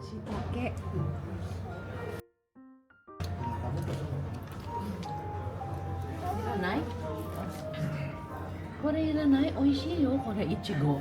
しいたけ。いらない？これいらない？美味しいよ、これいちご。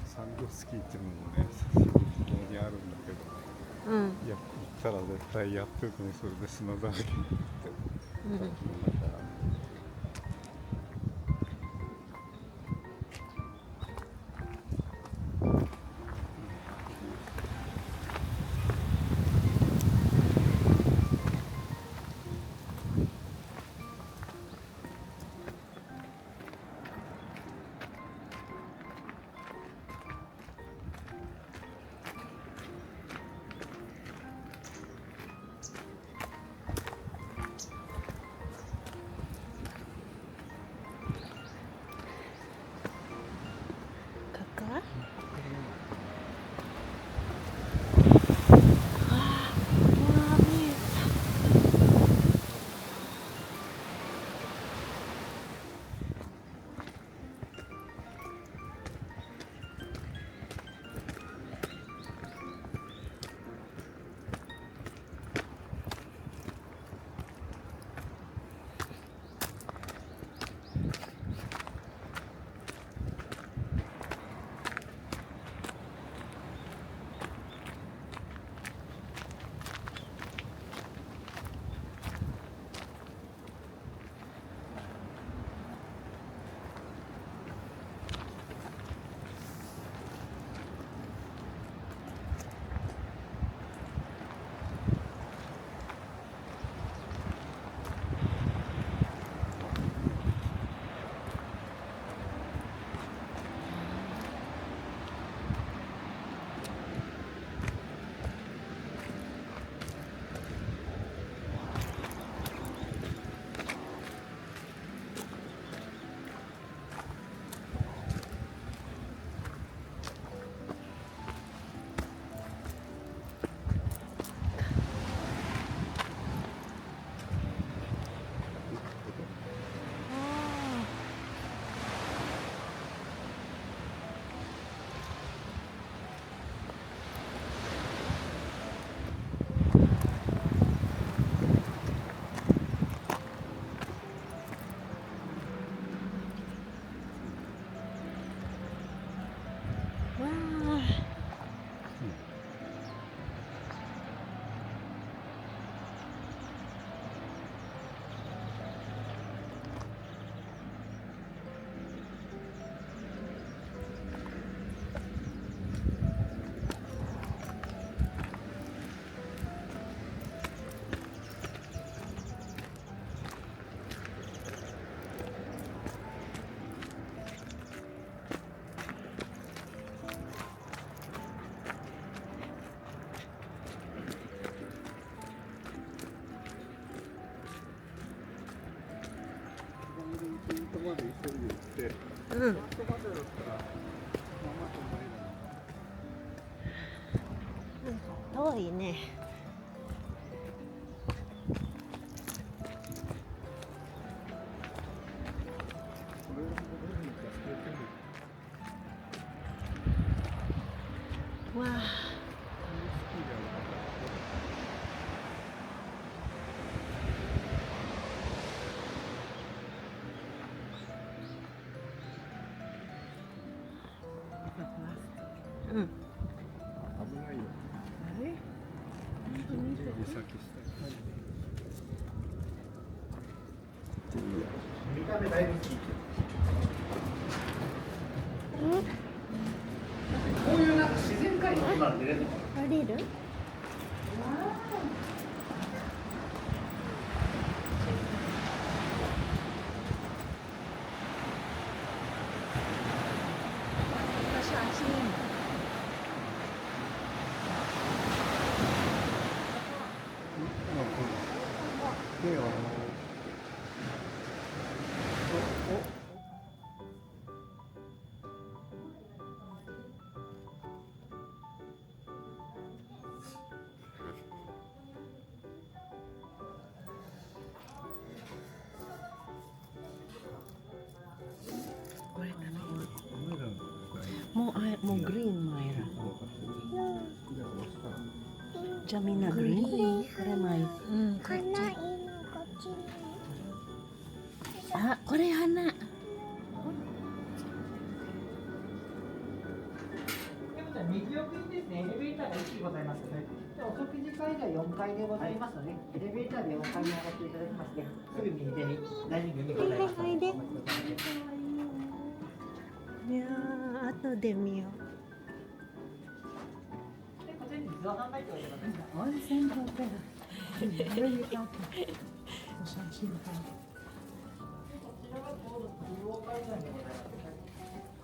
サンドスキーっていうのもね、ここにあるんだけど、うん、いや、行ったら絶対やってるね、それで砂だらけになって。うん、だからここ？見えわあ。まで急いで行って、うん。までだったら、まあまあ止まりだな。遠いね。わあ。うん。危ないよ。指先下。見た目だいぶ効いてる。こういうなんか自然界の今出れるのかな。降りる？私足に。Mau green, Myra. じゃあ押すから。 Jamina green. Kore Mai. 花いいのこっちに。あ、これ花。でもじゃあ右奥にですね、エレベーターが1ございますので、でお食事会が4階でございますので、エレベーターで4階に上がっていただきまして、すぐ右手にダイニングにございますので、はいはいでお待ちください。いやー、後で見よでこちらに水を販売機を置いてございます。温泉ホテル。どういうか。お写真撮る。こちらがちょうど中央階段でございます。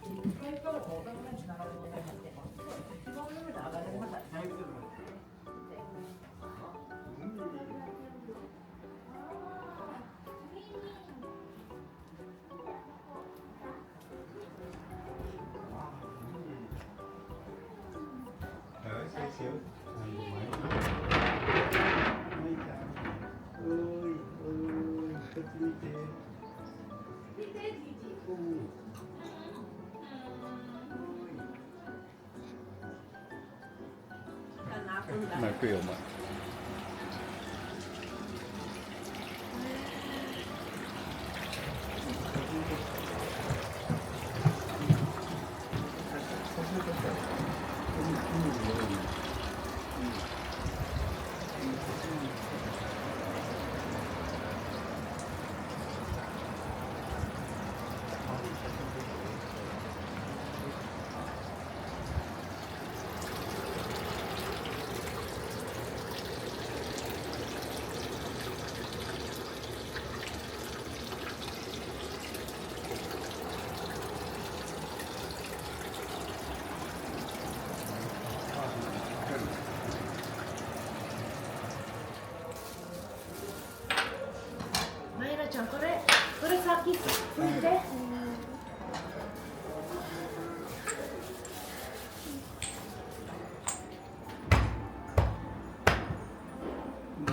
1階から高架下につながるございまして、一番上まで上がられましたら大丈夫です。はい、そうですよ。おい、こっち見て。泣くよ、お前。マイラちゃん、これ先拭いて。で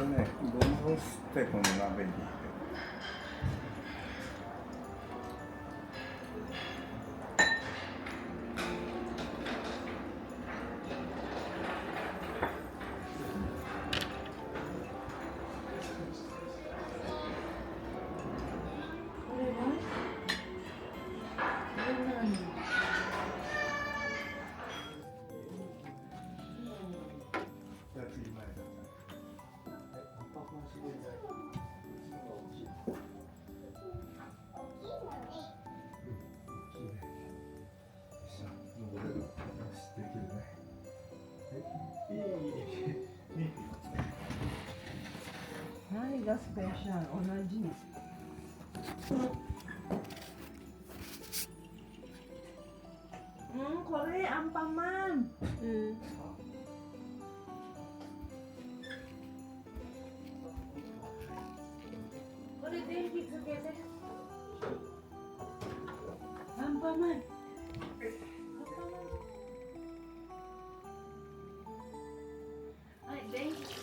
ね、ゴマをすってこの鍋に入れる。じゃあ次前だ。何がスペシャル？同じ。これアンパンマン。う。うん。これ電気つけて。アンパンマン。はい、電気。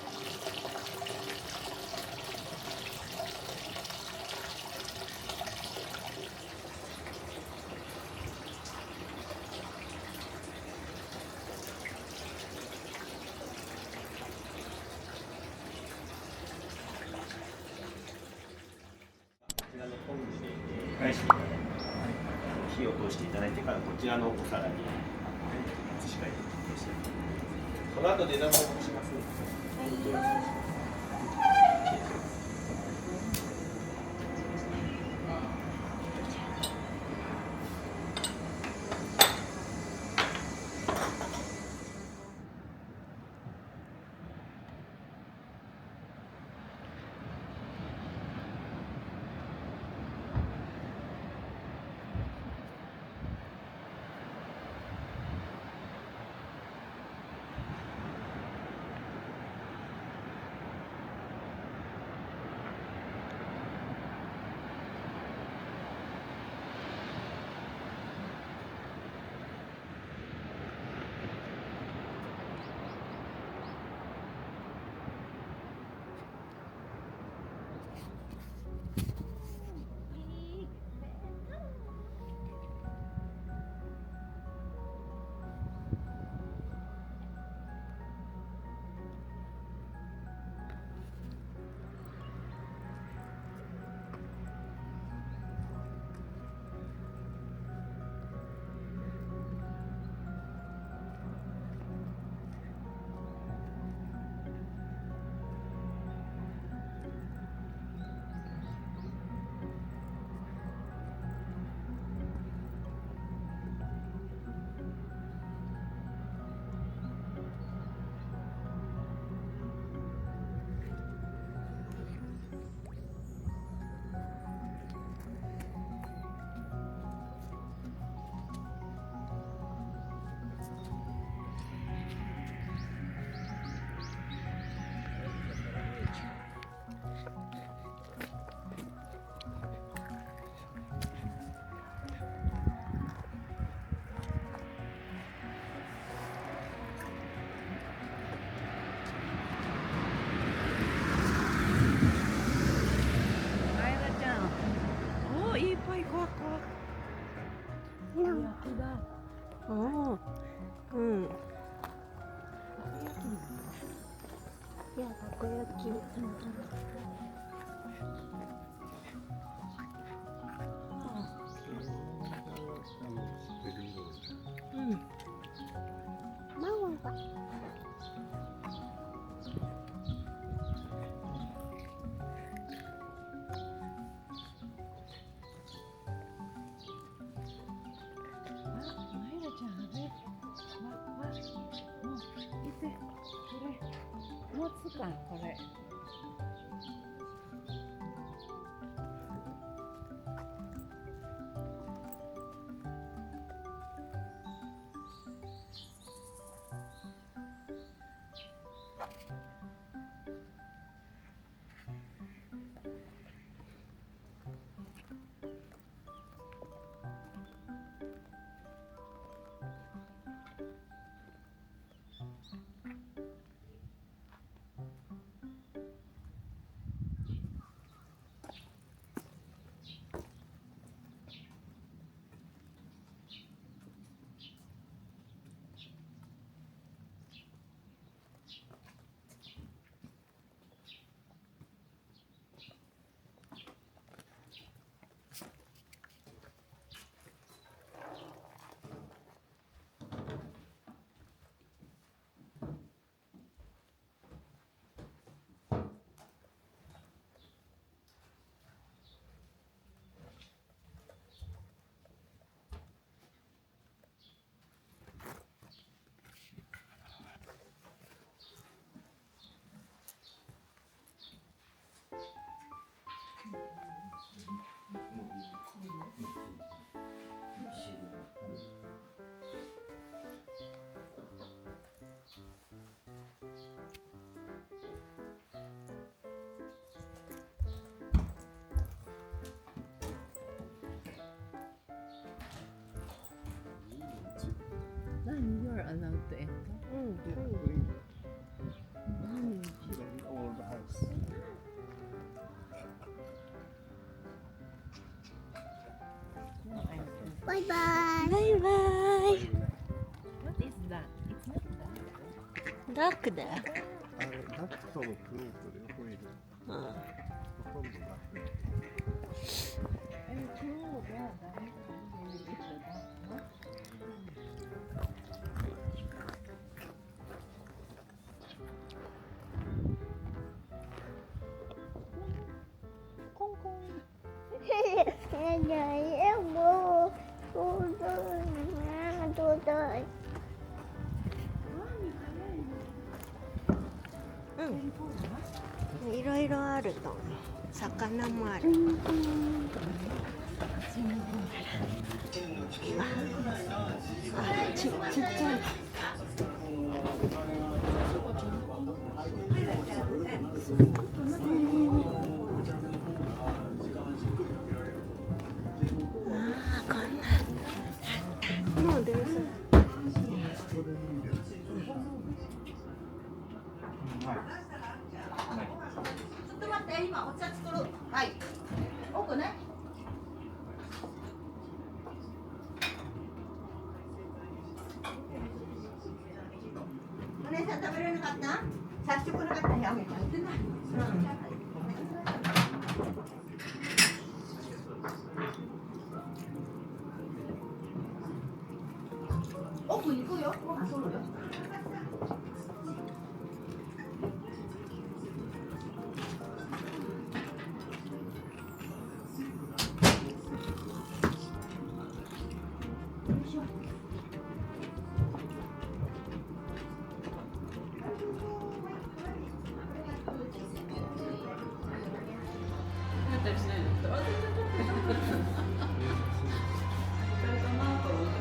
こちらのポン酢で返していただいて、火を通していただいてからこちらのお皿に移し替えていただいて、その後出玉をしますので、どうぞ。ああ、うん。いや、たこ焼き。うん。ママがマイラちゃん、あれ。もう、見て、これ。持つか、これ。何 you are allowed to enter? うん。old house. バイバイ。バイバイ。 What is that? It's not that. ダックだよ。あれ、ダックとのクロートでホイール。うん。ほとんどダック。今日が誰かに入れてたの？コンコン。もう、どうだい。うん。いろいろあると思う。魚もある。ちっちゃい。もう出るさ。ちょっと待って、今お茶作る。はい。奥ね。お姉さん食べれなかった？早速なかったらやめちゃってない。奥行くよ。ご飯取るよ。誰かなと思った。